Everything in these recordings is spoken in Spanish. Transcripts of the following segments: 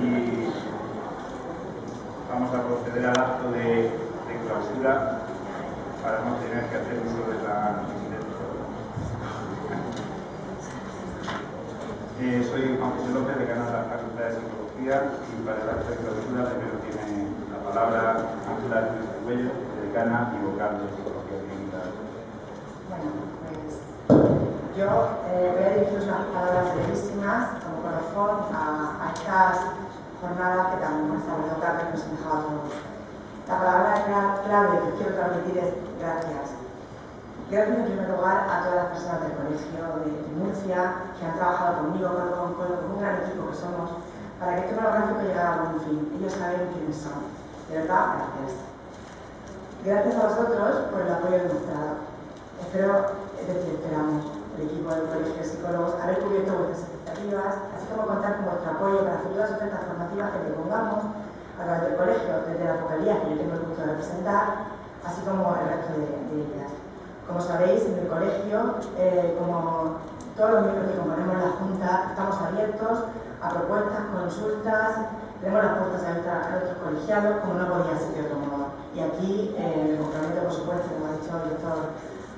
y vamos a proceder al acto de clausura para no tener que hacer uso de la soy Juan José López, decano de la Facultad de Psicología, y para el acto de clausura primero tiene la palabra Ángela Arguello, decana y vocal de Psicología Clínica. Bueno, pues yo voy a dirigir unas palabras brevísimas como colofón a estas jornadas que también hemos estado clave que nos han dejado a todos. La palabra clave que quiero transmitir es gracias. Gracias en primer lugar a todas las personas del colegio de Murcia que han trabajado conmigo, con un gran equipo que somos, para que este monográfico llegara a buen fin. Ellos saben quiénes son. De verdad, gracias. Gracias a vosotros por el apoyo demostrado. Esperamos, el equipo del Colegio de Psicólogos, haber cubierto vuestras expectativas, así como contar con vuestro apoyo para futuras ofertas formativas que propongamos a través del colegio, desde la vocalía que yo tengo el gusto de representar, así como el resto de ellas. Como sabéis, en el colegio, como todos los miembros que componemos la Junta, estamos abiertos a propuestas, consultas, tenemos las puertas abiertas a nuestros colegiados, como no podía ser de otro modo. Y aquí me comprometo, por supuesto, como ha dicho el doctor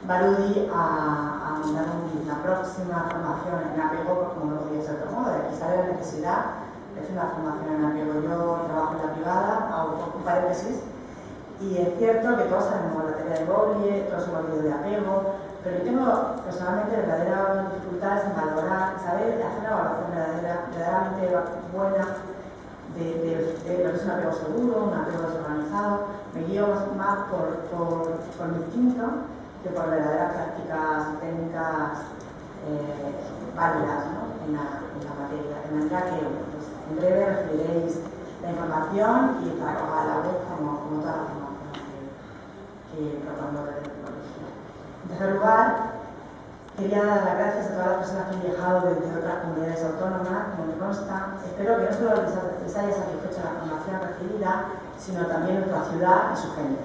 Barudi, a dar una próxima formación en apego, como no podía ser de otro modo. De aquí sale la necesidad de hacer una formación en apego. Yo trabajo en la privada, hago un paréntesis, y es cierto que todos sabemos la teoría de Bowlby, todos hemos oído de apego, pero yo tengo personalmente verdaderas dificultades en valorar, saber hacer una evaluación verdaderamente buena de lo que es un apego seguro, un apego desorganizado. Me guío más por mi instinto que por verdaderas prácticas técnicas válidas, ¿no? en la materia. De manera que pues, en breve recibiréis la información y estará colgada en la web como toda la formación que propongo desde el colegio. En tercer lugar, quería dar las gracias a todas las personas que han viajado desde otras comunidades autónomas, como me consta. Espero que no solo les haya satisfecho la formación recibida, sino también nuestra ciudad y su gente.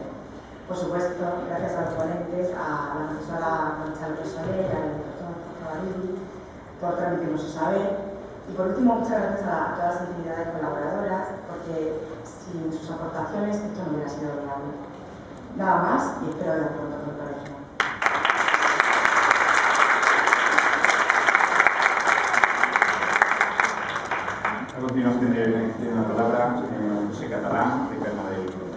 Por supuesto, gracias a los ponentes, a la profesora Concha López Soler, al doctor Barudi, por transmitirnos su saber. Y por último, muchas gracias a todas las entidades colaboradoras, porque sin sus aportaciones esto no hubiera sido viable. Nada más y espero ver pronto con el colegio. A continuación tiene la palabra José Catalán, decano del colegio.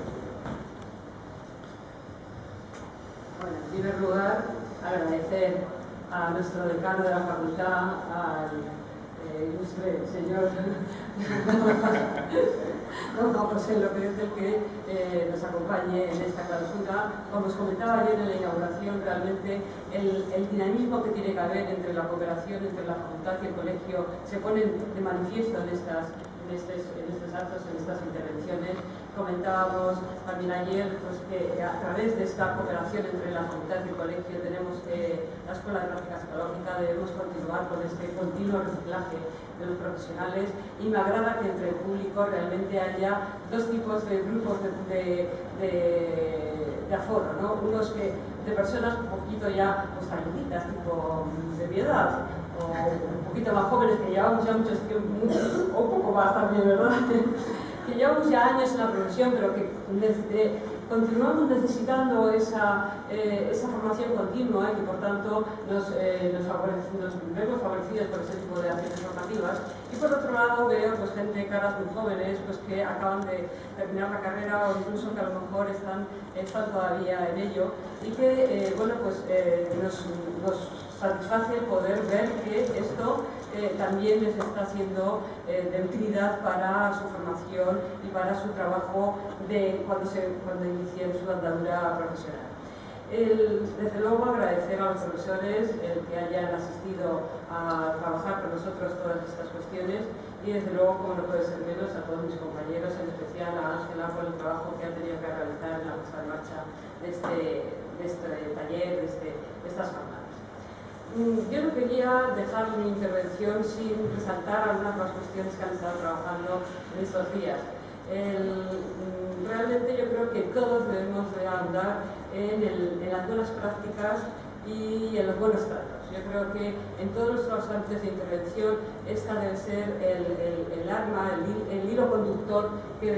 Bueno, en primer lugar, agradecer a nuestro decano de la facultad, al ilustre señor don Juan José López, el que nos acompañe en esta clausura. Como os comentaba ayer en la inauguración, realmente el dinamismo que tiene que haber entre la cooperación entre la facultad y el colegio se pone de manifiesto en estos actos, en estas intervenciones. Comentábamos también ayer pues, que a través de esta cooperación entre la facultad y el colegio tenemos que la Escuela de Práctica Psicológica debemos continuar con este continuo reciclaje de los profesionales, y me agrada que entre el público realmente haya dos tipos de grupos de aforo, ¿no? Unos de personas un poquito ya pues talentitas, tipo de mi edad, o un poquito más jóvenes que llevamos ya muchos tiempos, o un poco más también, ¿verdad? Que llevamos ya años en la profesión, pero que continuamos necesitando esa formación continua y que por tanto nos vemos favorecidos por ese tipo de acciones formativas. Y por otro lado veo pues, gente, caras muy jóvenes pues, que acaban de terminar la carrera o incluso que a lo mejor están todavía en ello, y que bueno, pues, nos satisface poder ver que esto también les está siendo de utilidad para su formación y para su trabajo cuando inicien su andadura profesional. Desde luego agradecer a los profesores el que hayan asistido a trabajar con nosotros todas estas cuestiones, y desde luego, como no puede ser menos, a todos mis compañeros, en especial a Ángela por el trabajo que ha tenido que realizar en la puesta en marcha de este taller, de estas jornadas. Yo no quería dejar mi intervención sin resaltar algunas de las cuestiones que han estado trabajando en estos días. Realmente yo creo que todos debemos de ahondar en las buenas prácticas y en los buenos tratos. Yo creo que en todos nuestros ámbitos de intervención esta debe ser el arma, el hilo conductor que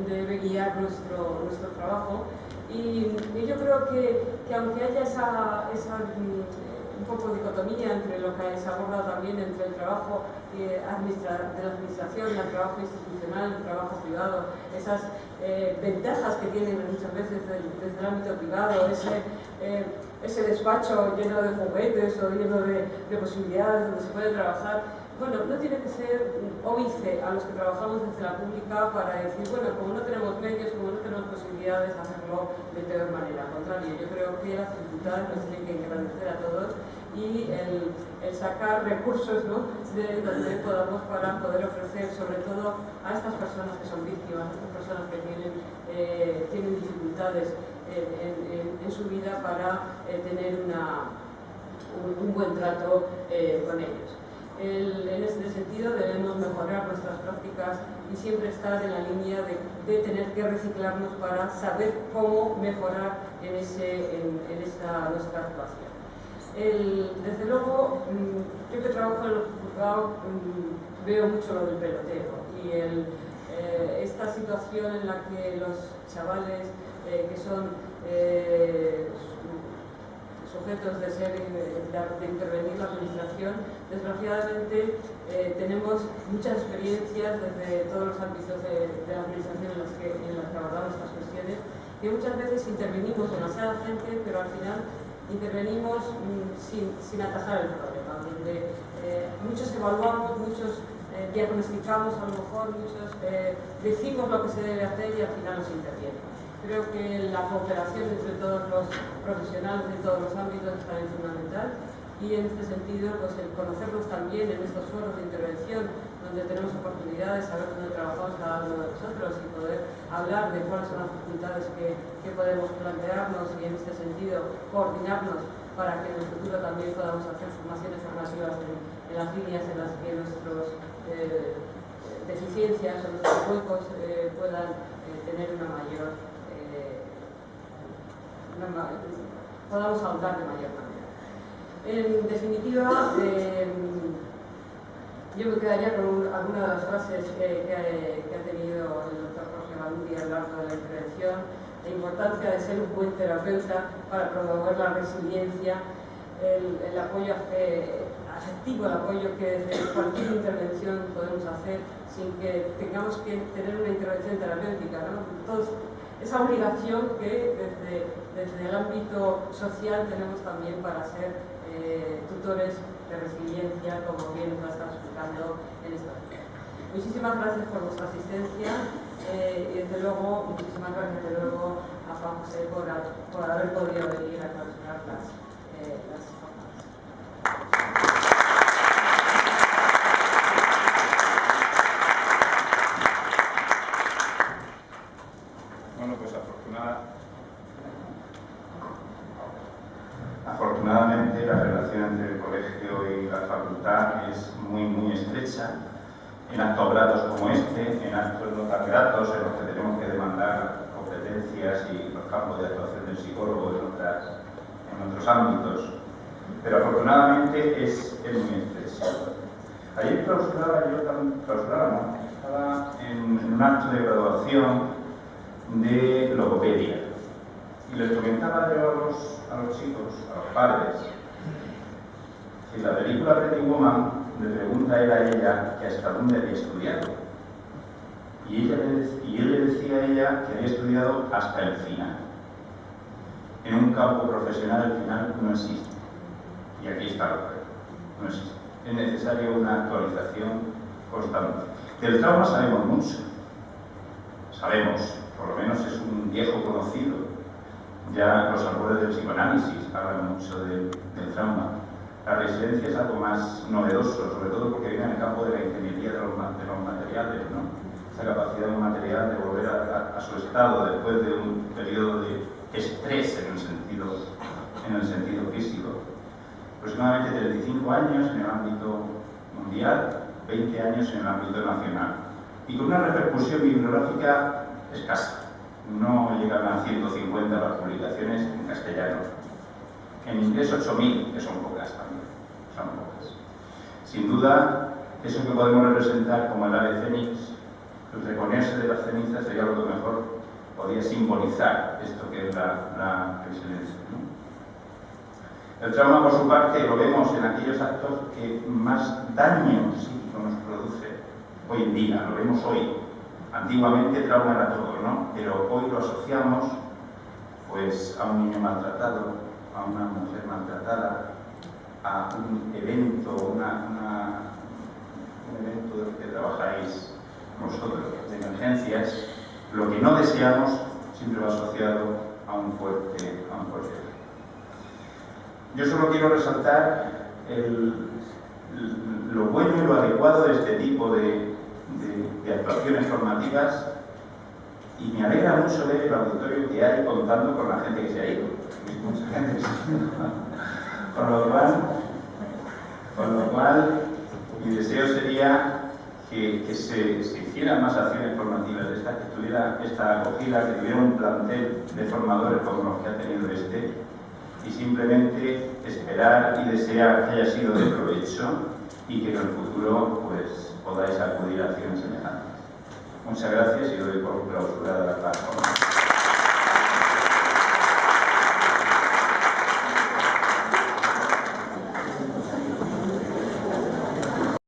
debe guiar nuestro trabajo. Y yo creo que aunque haya esa un poco dicotomía entre lo que se aborda también entre el trabajo de la administración, el trabajo institucional, el trabajo privado, esas ventajas que tienen muchas veces desde el ámbito privado, ese despacho lleno de juguetes o lleno de posibilidades donde se puede trabajar. Bueno, no tiene que ser óbice a los que trabajamos desde la pública para decir, bueno, como no tenemos medios, como no tenemos posibilidades, hacerlo de peor manera. Al contrario, yo creo que las dificultades nos tienen que engrandecer a todos y el sacar recursos, ¿no?, de donde podamos para poder ofrecer, sobre todo a estas personas que son víctimas, a estas personas que tienen dificultades en su vida para tener un buen trato con ellos. En este sentido debemos mejorar nuestras prácticas y siempre estar en la línea de tener que reciclarnos para saber cómo mejorar en nuestra actuación. Desde luego, yo que trabajo en el juzgado veo mucho lo del peloteo y esta situación en la que los chavales que son sujetos de intervenir la administración, desgraciadamente tenemos muchas experiencias desde todos los ámbitos de la administración en las que abordamos estas cuestiones, que muchas veces intervenimos demasiada gente, pero al final intervenimos sin atajar el problema, donde muchos evaluamos, muchos diagnosticamos a lo mejor, muchos decimos lo que se debe hacer y al final nos interviene. Creo que la cooperación entre todos los profesionales de todos los ámbitos es también fundamental y en este sentido pues el conocernos también en estos foros de intervención donde tenemos oportunidad de saber dónde trabajamos cada uno de nosotros y poder hablar de cuáles son las dificultades que podemos plantearnos y en este sentido coordinarnos para que en el futuro también podamos hacer formaciones formativas en las líneas en las que nuestras deficiencias o nuestros huecos puedan tener podamos ahondar de mayor manera. En definitiva, yo me quedaría con alguna de las frases que ha tenido el doctor Jorge Baluti a lo largo de la intervención: la importancia de ser un buen terapeuta para promover la resiliencia, el apoyo afectivo, el apoyo que desde cualquier intervención podemos hacer sin que tengamos que tener una intervención terapéutica, ¿no? Entonces, esa obligación que desde el ámbito social tenemos también para ser tutores de resiliencia, como bien nos está explicando en esta lectura. Muchísimas gracias por vuestra asistencia y desde luego, muchísimas gracias de nuevo a Juan José por haber podido venir a clausurar las jornadas. Bueno, pues afortunadamente la relación entre el colegio y la facultad es muy estrecha. En actos gratos como este, en actos no tan gratos, en los que tenemos que demandar competencias y los campos de actuación del psicólogo en otros ámbitos, pero afortunadamente es muy estrecha. Ayer estaba en un acto de graduación de logopedia y les comentaba yo a los chicos, a los padres, que en la película Pretty Woman le pregunta él a ella que hasta dónde había estudiado y él le decía a ella que había estudiado hasta el final. En un campo profesional el final no existe y aquí está lo que no existe. Es necesaria una actualización constante. Del trauma sabemos mucho, sabemos, por lo menos es un viejo conocido. Ya los autores del psicoanálisis hablan mucho del trauma. La resiliencia es algo más novedoso, sobre todo porque viene en el campo de la ingeniería de los materiales, ¿no? Esa capacidad de un material de volver a su estado después de un periodo de estrés en el sentido físico. Aproximadamente 35 años en el ámbito mundial, 20 años en el ámbito nacional. Y con una repercusión bibliográfica escasa. No llegan a 150 las publicaciones en castellano. En inglés 8.000, que son pocas también. Son pocas. Sin duda, eso que podemos representar como el ave fénix, el reponerse de las cenizas sería lo que mejor podía simbolizar esto que es la resiliencia, ¿no? El trauma, por su parte, lo vemos en aquellos actos que más daño psíquico nos produce hoy en día, lo vemos hoy. Antiguamente trauma era todo, ¿no? Pero hoy lo asociamos pues a un niño maltratado, a una mujer maltratada, a un evento, un evento del que trabajáis vosotros, de emergencias. Lo que no deseamos siempre va asociado a un fuerte efecto. Yo solo quiero resaltar lo bueno y lo adecuado de este tipo de actuaciones formativas, y me alegra mucho ver el auditorio que hay contando con la gente que se ha ido. Mucha gente se ha ido. Con lo cual, mi deseo sería que se hicieran más acciones formativas de esta, que tuviera esta acogida, que tuviera un plantel de formadores como los que ha tenido este, y simplemente esperar y desear que haya sido de provecho y que en el futuro pues podáis acudir a acciones semejantes. Muchas gracias y doy por clausurada la plataforma.